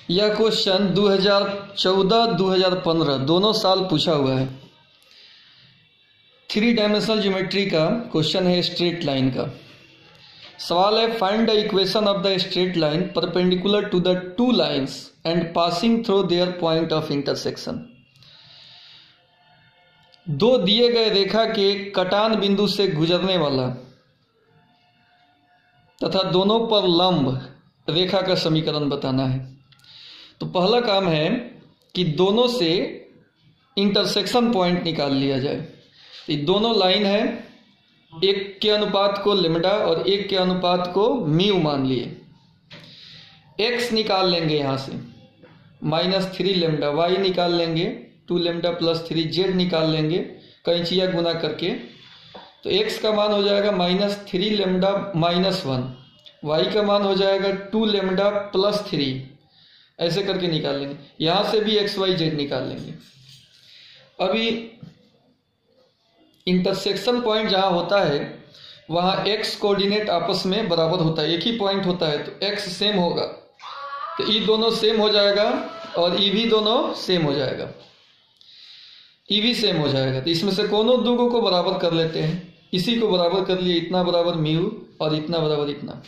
यह क्वेश्चन 2014-2015 दोनों साल पूछा हुआ है। 3 डायमेंशनल ज्योमेट्री का क्वेश्चन है, स्ट्रेट लाइन का सवाल है। Find the equation of the straight line perpendicular to the two lines and passing through their point of intersection. दो दिए गए रेखा के कटान बिंदु से गुजरने वाला तथा दोनों पर लंब रेखा का समीकरण बताना है। तो पहला काम है कि दोनों से इंटरसेक्शन पॉइंट निकाल लिया जाए। तो दोनों लाइन है, एक के अनुपात को लेमडा और एक के अनुपात को म्यू मान लिए। x निकाल लेंगे यहाँ से -3 लेमडा, y निकाल लेंगे 2 लेमडा प्लस 3, z निकाल लेंगे कैंचिया गुना करके। तो x का मान हो जाएगा -3 लेमडा -1, y का मान हो जाएगा 2 लेमडा प्लस 3, ऐसे करके निकाल लेंगे। यहां से भी x y z निकाल लेंगे। अभी इंटरसेक्शन पॉइंट जहां होता है वहां x कोऑर्डिनेट आपस में बराबर होता है, एक ही पॉइंट होता है, तो x सेम होगा, तो ई दोनों सेम हो जाएगा और ई भी दोनों सेम हो जाएगा, ई भी सेम हो जाएगा। तो इसमें से कोनो दो को बराबर कर लेते हैं। इसी को बराबर कर लिए, इतना बराबर म्यू और इतना बराबर इतना।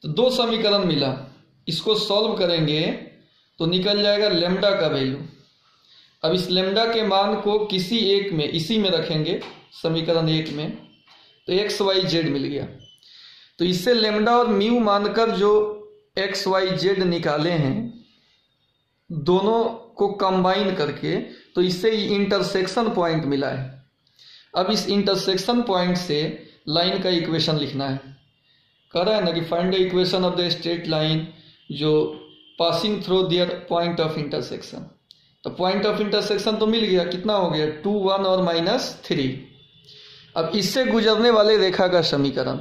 तो दो समीकरण मिला, इसको सॉल्व करेंगे तो निकल जाएगा लेमडा का वैल्यू। अब इस लेमडा के मान को किसी एक में, इसी में रखेंगे समीकरण 1 में, तो एक्स वाई जेड मिल गया। तो इससे लेमडा और म्यू मानकर जो एक्स वाई जेड निकाले हैं दोनों को कंबाइन करके, तो इससे इंटरसेक्शन पॉइंट मिला है। अब इस इंटरसेक्शन पॉइंट से लाइन का इक्वेशन लिखना है। कह रहा है ना कि find the equation of the straight line जो passing through their point of intersection. तो पॉइंट ऑफ इंटरसेक्शन तो मिल गया, कितना हो गया 2 1 और -3। अब इससे गुजरने वाले रेखा का समीकरण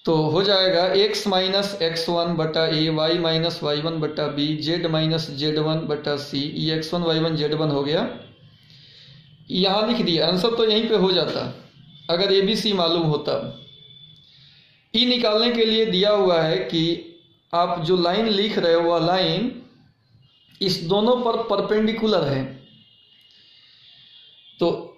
तो हो जाएगा x माइनस x1 बटा a, y माइनस y1 बटा b, z माइनस z1 बटा c। ये x1 y1 z1 हो गया, यहां लिख दिया। आंसर तो यहीं पे हो जाता अगर ABC मालूम होता। ई निकालने के लिए दिया हुआ है कि आप जो लाइन लिख रहे हो वह लाइन इस दोनों पर परपेंडिकुलर है। तो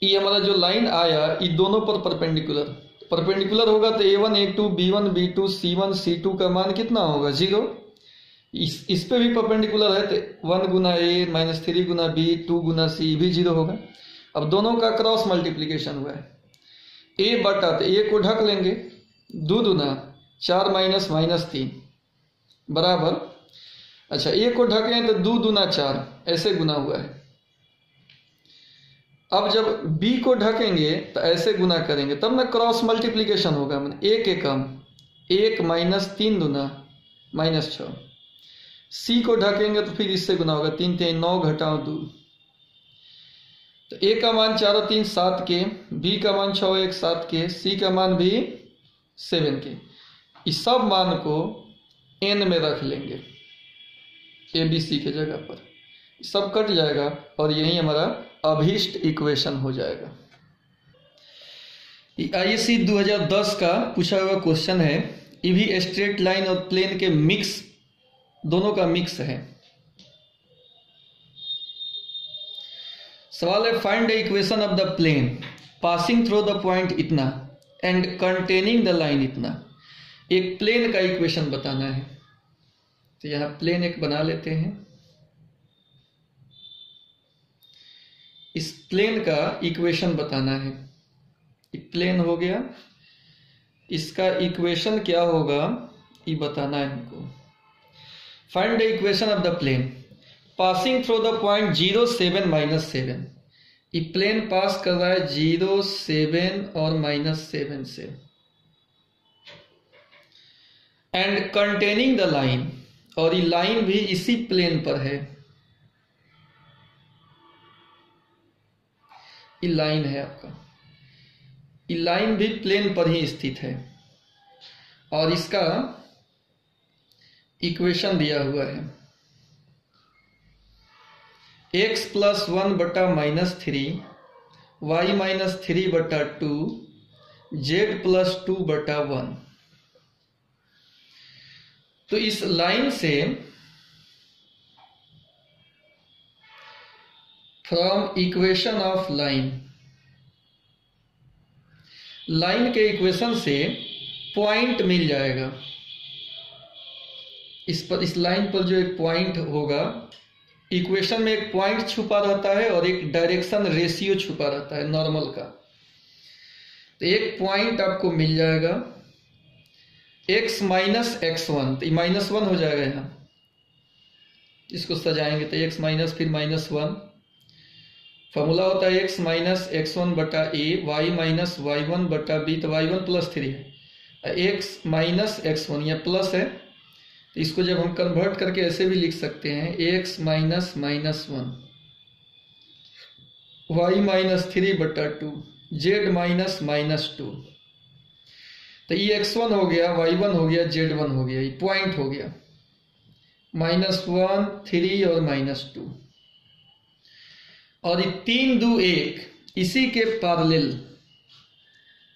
ये हमारा जो लाइन आया ये दोनों पर परपेंडिकुलर होगा, तो A1 A2 B1 B2 C1 C2 का मान कितना होगा 0। इस पे भी परपेंडिकुलर है, तो 1 गुना A -3 Guna B 2 Guna C भी 0 होगा। अब दोनों का क्रॉस मल्टीप्लीकेशन हुआ है, A बटा, तो A को ढक लेंगे, 2 दूना 4 -3 बराबर, अच्छा A को ढकें तो 2 दूना 4, ऐसे गुना हुआ है। अब जब B को ढकेंगे तो ऐसे गुना करेंगे, तब ना क्रॉस मल्टीप्लीकेशन होगा। A के कम 1 -3 दूना -6। C को ढकेंगे तो फिर इससे गुना होगा, 3 3 9 घटाओ 2। तो A का मान 4 और 3 7 के, B का मान 6 1 7 के, C का मान भी 7 के। इस सब मान को n में रख लेंगे, ABC के जगह पर सब कट जाएगा और यही हमारा अभीष्ट इक्वेशन हो जाएगा। ISC 2010 का पूछा हुआ क्वेश्चन है। ये भी स्ट्रेट लाइन और प्लेन के मिक्स, दोनों का मिक्स है। सवाल है find the equation of the plane passing through the point इतना एंड कंटेनिंग द लाइन इतना। एक प्लेन का इक्वेशन बताना है, तो यहां प्लेन एक बना लेते हैं। इस प्लेन का इक्वेशन बताना है। एक प्लेन हो गया, इसका इक्वेशन क्या होगा ये बताना है हमको। Find the equation of the plane passing through the point 0 7 -7। ये प्लेन पास कर रहा है 0 7 और -7 से, एंड कंटेनिंग द लाइन, और ये लाइन भी इसी प्लेन पर है। ये लाइन है आपका, ये लाइन भी प्लेन पर ही स्थित है और इसका इक्वेशन दिया हुआ है x + 1 बटा -3, y -3 बटा 2, z + 2 बटा 1। तो इस लाइन से फ्रॉम इक्वेशन ऑफ लाइन के इक्वेशन से पॉइंट मिल जाएगा। इस लाइन पर जो एक पॉइंट होगा, इक्वेशन में एक पॉइंट छुपा रहता है और एक डायरेक्शन रेशियो छुपा रहता है नॉर्मल का। तो एक पॉइंट आपको मिल जाएगा x माइनस x1, तो -1 हो जाएगा यहाँ। इसको सजाएंगे तो x माइनस फिर -1, फॉर्मूला होता है x माइनस x1 बटा a, y माइनस y1 बटा b, तो y1 + 3 है, x माइनस x1 यह प्लस है, तो इसको जब हम कन्वर्ट करके ऐसे भी लिख सकते हैं x माइनस -1 y माइनस 3 बटा 2 z माइनस -2, तो ये x1 हो गया, y1 हो गया, z1 हो गया, ये पॉइंट हो गया, -1 3 और -2। और ये 3 2 1, इसी के पैरेलल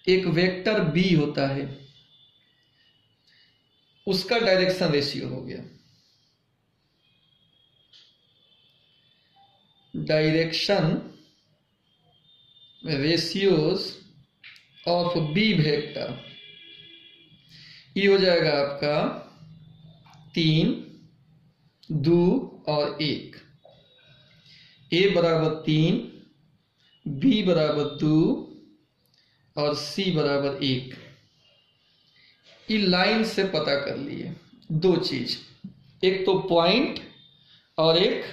एक वेक्टर b होता है, उसका डायरेक्शन रेशियो हो गया। Direction ratios of B vector, ये हो जाएगा आपका 3 2 और 1, a बराबर 3, b बराबर 2 और c बराबर 1। ये लाइन से पता कर लिए दो चीज, एक तो पॉइंट और एक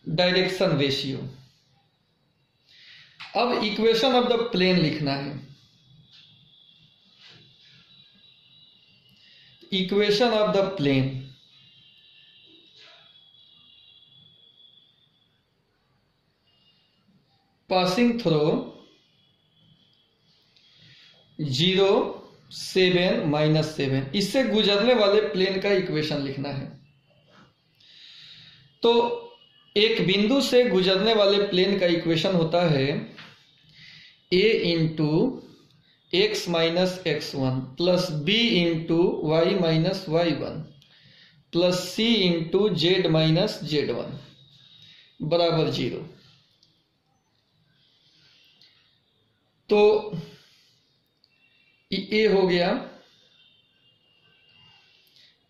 डायरेक्शन रेशियो। अब इक्वेशन ऑफ द प्लेन लिखना है। Equation of the plane, passing through 0 7 -7, इससे गुजरने वाले प्लेन का इक्वेशन लिखना है। तो एक बिंदु से गुजरने वाले प्लेन का इक्वेशन होता है a into x minus x1 plus b into y minus y1 plus c into z minus z1 बराबर 0। तो ये हो गया,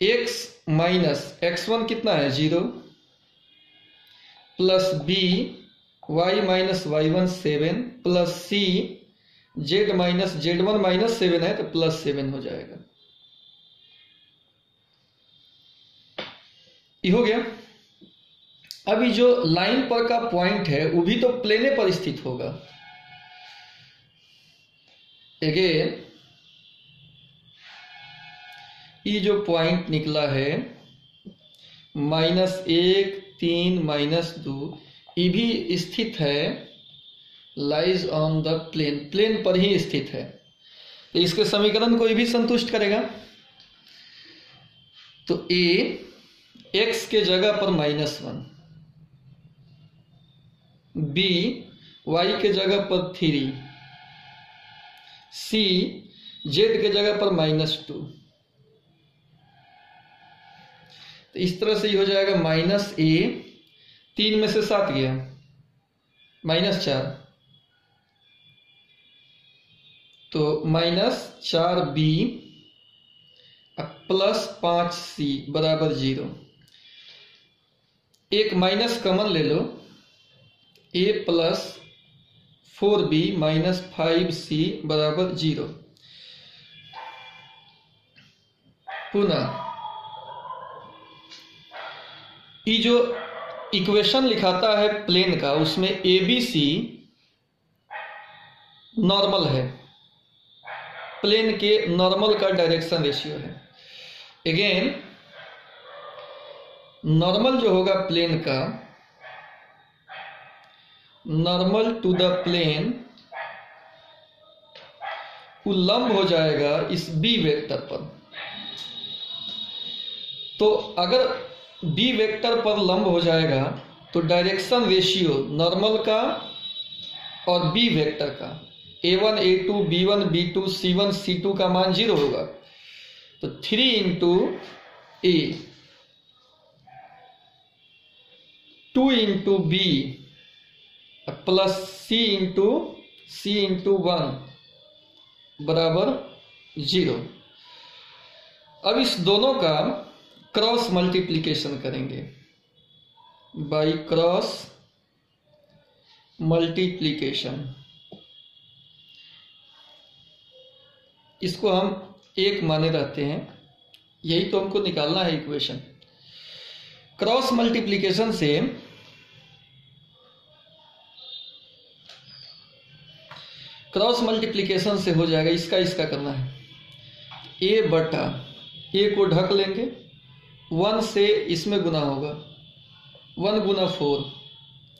x माइनस x1 कितना है 0, plus b y minus y1 7 plus c z minus z1 -7 है तो +7 हो जाएगा। ये हो गया। अभी जो लाइन पर का पॉइंट है वो भी तो प्लेने पर स्थित होगा। अगेन ये जो पॉइंट निकला है -1 3 -2, ये भी स्थित है lies on the plane, plane पर ही स्थित है। तो इसके समीकरण को ये भी संतुष्ट करेगा। तो a x के जगह पर -1, b y के जगह पर 3, c z के जगह पर -2। तो इस तरह से ये हो जाएगा -a, 3 में से 7 गया, -4, तो -4b प्लस 5c बराबर 0। एक माइनस कॉमन ले लो, a plus 4b minus 5c बराबर 0। पुनः ये जो इक्वेशन लिखाता है प्लेन का, उसमें ABC नॉर्मल है, प्लेन के नॉर्मल का डायरेक्शन रेशियो है। अगेन नॉर्मल जो होगा प्लेन का, नॉर्मल टू द प्लेन, वो लंब हो जाएगा इस B वेक्टर पर। तो अगर B वेक्टर पर लंब हो जाएगा तो डायरेक्शन रेशियो नॉर्मल का और B वेक्टर का, A1 A2 B1 B2 C1 C2 का मान 0 होगा। तो 3 इंटू ए 2 इंटू बी प्लस सी इंटू 1 बराबर 0। अब इस दोनों का क्रॉस मल्टीप्लिकेशन करेंगे बाई क्रॉस मल्टीप्लिकेशन। इसको हम एक माने रहते हैं, यही तो हमको निकालना है इक्वेशन। क्रॉस मल्टीप्लिकेशन से हो जाएगा, इसका करना है ए बटा ए को ढक लेंगे, 1 से इसमें गुना होगा, 1 गुना 4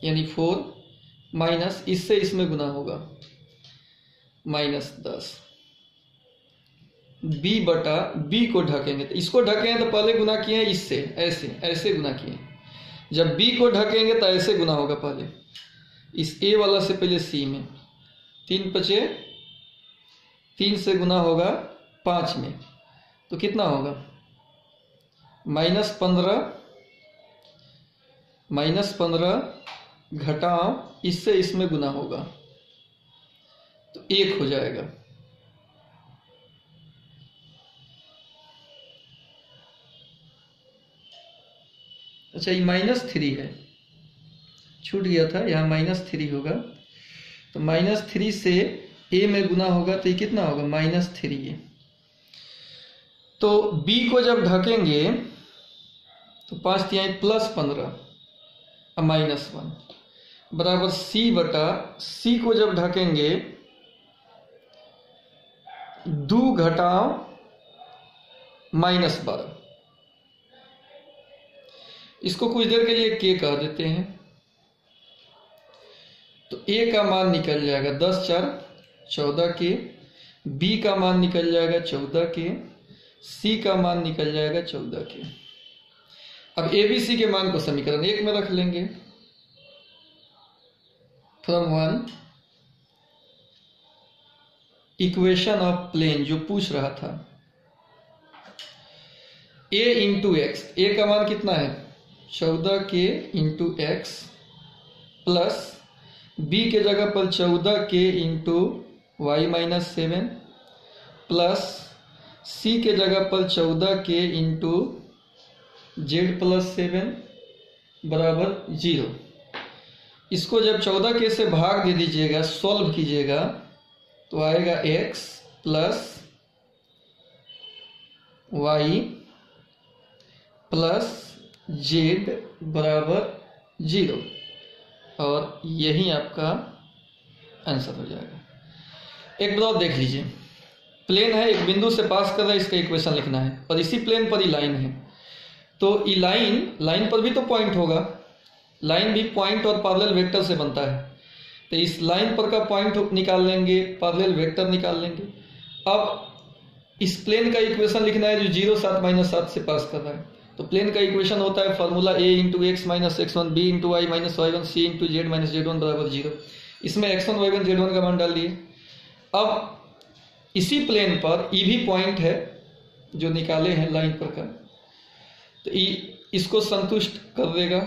यानी 4 माइनस इससे इसमें गुना होगा -10। बी बटा बी को ढकेंगे, तो इसको ढकेंगे तो पहले गुना किए हैं इससे, ऐसे गुना किए। जब बी को ढकेंगे तो ऐसे गुना होगा, पहले इस ए वाला से पहले सी में, 3 पचे 3 से गुना होगा 5 में, तो कितना होगा -15 घटाओ इससे इसमें गुना होगा तो 1 हो जाएगा। अच्छा ये -3 है, छूट गया था, यहाँ -3 होगा, तो -3 से a में गुना होगा तो ये कितना होगा -3। तो b को जब ढकेंगे तो 5 तिहाई +15 -1 बराबर c बटा c को जब ढकेंगे 2 घटाओ -12। इसको कुछ देर के लिए k कह देते हैं, तो a का मान निकल जाएगा 10 4 14 के, b का मान निकल जाएगा 14 के, c का मान निकल जाएगा 14 के। अब a b c के मान को समीकरण 1 में रख लेंगे। फ्रॉम 1 इक्वेशन ऑफ प्लेन जो पूछ रहा था, a इंटू एक्स, a का मान कितना है 14 के इंटू एक्स, प्लस b के जगह पर 14 के इंटू वाई -7, प्लस c के जगह पर 14 के इंटू z+7 बराबर 0। इसको जब 14 के से भाग दे दीजिएगा, सॉल्व कीजिएगा तो आएगा x plus y plus z बराबर 0, और यही आपका आंसर हो जाएगा। एक बार देख लीजिए, प्लेन है, एक बिंदु से पास कर रहा है, इसका इक्वेशन लिखना है, और इसी प्लेन पर ही लाइन है, तो ये लाइन पर भी तो पॉइंट होगा, लाइन भी पॉइंट और पैरेलल वेक्टर से बनता है, तो इस लाइन पर का पॉइंट निकाल लेंगे, पैरेलल वेक्टर निकाल लेंगे। अब इस प्लेन का इक्वेशन लिखना है जो 0 7 -7 से पास कर रहा है, तो प्लेन का इक्वेशन होता है formula a into x minus x1 b into y minus y1 c into z minus z1 बराबर 0। इसमें x1 y1 z1 का मान डाल दिए। अब इसी प्लेन पर e भी पॉइंट है जो निकाले हैं लाइन पर का, तो e इसको संतुष्ट कर देगा,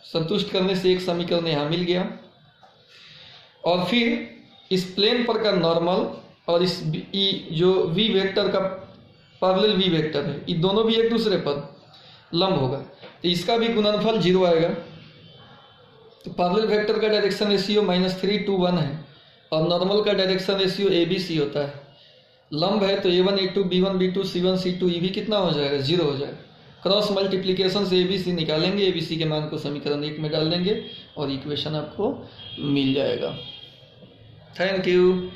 संतुष्ट करने से एक समीकरण यहाँ मिल गया। और फिर इस प्लेन पर का नॉर्मल और इस e जो v वेक्टर का पैरेलल v वेक्टर है, ये दोनों भी एक दूसरे पर लंब होगा, तो इसका भी गुणनफल 0 आएगा। तो पैरेलल वेक्टर का डायरेक्शन रेशियो -3 to 1 है, और नॉर्मल का डायरेक्शन रेशियो ABC होता है। लंब है तो A1 A2 B1 B2 C1 C2 ये भी कितना हो जाएगा 0 हो जाएगा। क्रॉस मल्टीप्लिकेशन से ABC निकालेंगे, ABC के मान को समीकरण 1 में डाल देंगे और इक्वेशन आपको मिल जाएगा। Thank you.